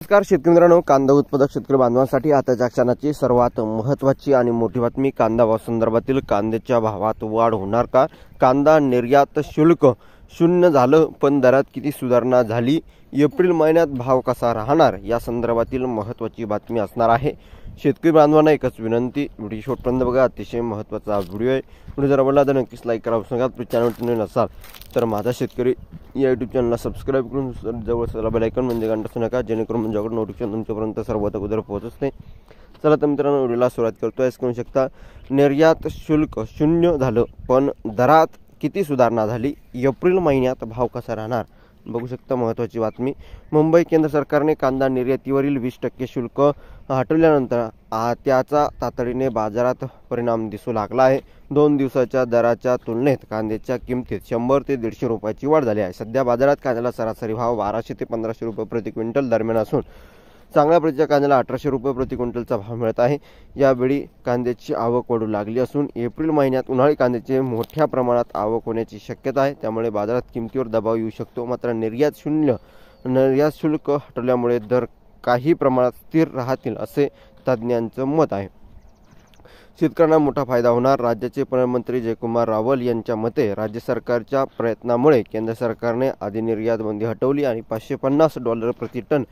नमस्कार शेतकरी मित्रांनो, कांदा उत्पादक शेतकरी बांधवांसाठी आताच्या क्षणाची सर्वात महत्त्वाची आणि मोठी बातमी. कांदा भाव संदर्भातील कांद्याच्या भावात वाढ होणार का? कांदा निर्यात शुल्क शून्य झालं पण दरात किती सुधारणा झाली? एप्रिल महिन्यात भाव कसा राहणार? या संदर्भातील महत्त्वाची बातमी असणार आहे. शेतकरी बांधवांना एकच विनंती, व्हिडिओ शेवटपर्यंत बघा. अतिशय महत्त्वाचा व्हिडिओ आहे. व्हिडिओ जर आवडला तर नक्कीच लाईक करा. आपल्या चॅनलवर नवीन असाल तर माझा शेतकरी या यूट्यूब चॅनलला सबस्क्राईब करून जवळचा बेल आयकॉन म्हणजे घंटा असू नका, जेणेकरून माझ्याकडून नोटिफिकेशन तुमच्यापर्यंत सर्वात अगोदर पोहोचते. चला तर मित्रांनो, व्हिडिओला सुरुवात करतोय. करू शकता निर्यात शुल्क शून्य झालं पण दरात किती सुधारणा झाली? एप्रिल महिन्यात भाव कसा राहणार? बघू शकता महत्त्वाची बातमी. मुंबई केंद्र सरकारने कांदा निर्यातीवरील 20% शुल्क हटवल्यानंतर त्याचा तातडीने बाजारात परिणाम दिसू लागला आहे. 2 दिवसाच्या दराच्या तुलनेत कांद्याच्या किमतीत 100 ते 150 रुपयाची वाढ झाली आहे. सध्या बाजारात कांद्याला सरासरी भाव 1200 ते 1500 रुपये प्रति क्विंटल दरम्यान असून चांगल्या प्रतीच्या कांद्याला 1800 रुपये प्रति क्विंटलचा भाव मिळत आहे. यावेळी कांद्याची आवक वाढू लागली असून एप्रिल महिन्यात उन्हाळी कांद्याची मोठ्या प्रमाणात आवक होण्याची शक्यता आहे. त्यामुळे बाजारात किमतीवर दबाव येऊ शकतो. मात्र निर्यात शुल्क हटवल्यामुळे दर काही प्रमाणात स्थिर राहतील असे तज्ज्ञांचं मत आहे. शेतकऱ्यांना मोठा फायदा होणार. राज्याचे पणनमंत्री जयकुमार रावल यांच्या मते राज्य सरकारच्या प्रयत्नामुळे केंद्र सरकारने आधी निर्यात बंदी हटवली आणि $550 प्रति टन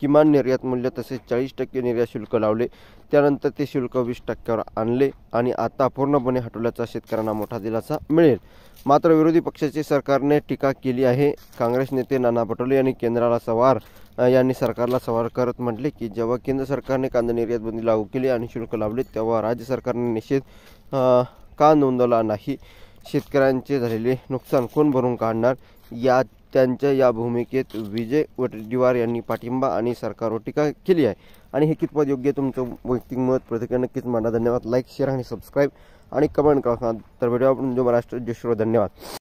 किमान निर्यात मूल्य तसेच 40% निर्यात शुल्क लावले. त्यानंतर ते शुल्क 20%वर आणले आणि आता पूर्णपणे हटवल्याचा शेतकऱ्यांना मोठा दिलासा मिळेल. मात्र विरोधी पक्षाचे सरकारने टीका केली आहे. काँग्रेस नेते नाना पटोले यांनी सरकारला सवाल करत म्हटले की जेव्हा केंद्र सरकारने कांदा निर्यात बंदी लागू केली आणि शुल्क लावले तेव्हा राज्य सरकारने निषेध का नोंदवला नाही? शेतकऱ्यांचे झालेले नुकसान कोण भरून काढणार? त्यांच्या या भूमिकेत विजय वडेट्टीवार यांनी पाठिंबा आणि सरकारवर टीका केली आहे. आणि हे कितपत योग्य तुमचं वैयक्तिक मत प्रतिक्रिया नक्कीच मांडा. धन्यवाद. लाईक, शेअर आणि सबस्क्राईब आणि कमेंट करा. तर व्हिडिओ आपण जो महाराष्ट्र जय श्री धन्यवाद.